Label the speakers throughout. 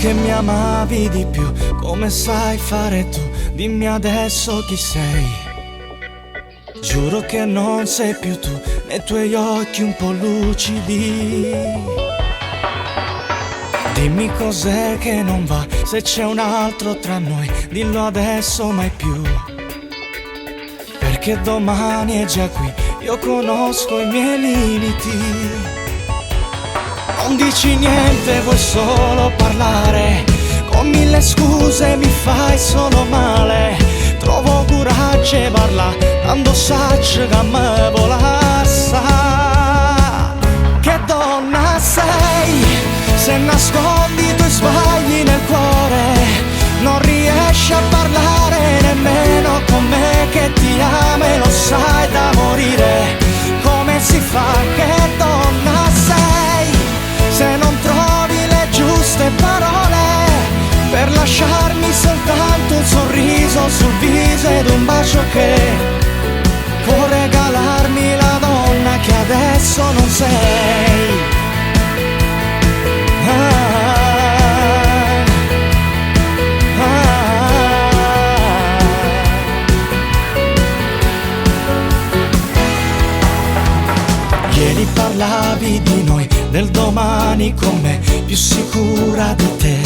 Speaker 1: che mi amavi di più, come sai fare tu, dimmi adesso chi sei. Giuro che non sei più tu, nei tuoi occhi un po' lucidi. Dimmi cos'è che non va, se c'è un altro tra noi, dillo adesso mai più. Perché domani è già qui, io conosco i miei limiti. Non dici niente, vuoi solo parlare, con mille scuse mi fai solo male. Trovo coraggio e parla, quando saccio che me volassa. Che donna sei, se nascondi i tuoi sbagli nel cuore, non riesci a parlare nemmeno con me che ti ama e lo sai da morire. Come si fa, che donna sei, se non trovi le giuste parole per lasciarmi soltanto un sorriso sul viso ed un bacio che può regalarmi la donna che adesso non sei. Ieri parlavi di noi, del domani con me, più sicura di te.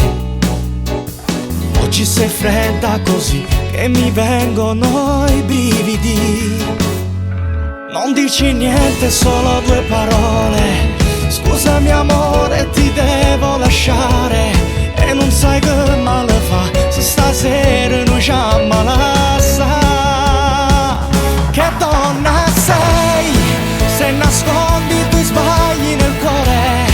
Speaker 1: Oggi sei fredda così che mi vengono i brividi. Non dici niente, solo due parole. Scusami amore, ti devo lasciare. E non sai che male fa se stasera non ci ammalassa. Che donna sei, se nascondi i tuoi sbagli nel cuore,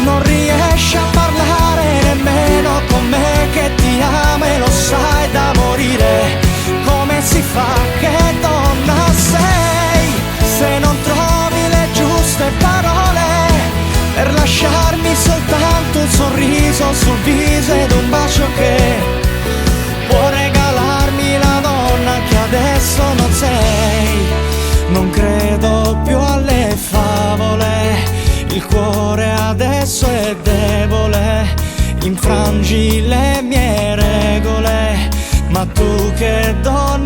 Speaker 1: non riesci a parlare nemmeno con me che ti ama e lo sai da morire. Come si fa, che donna sei, se non trovi le giuste parole per lasciarmi soltanto un sorriso sul viso ed un bacio che può regalarmi la donna che adesso non sei. Non credo più alle favole, il cuore adesso è debole, infrangi le mie regole, ma tu che donna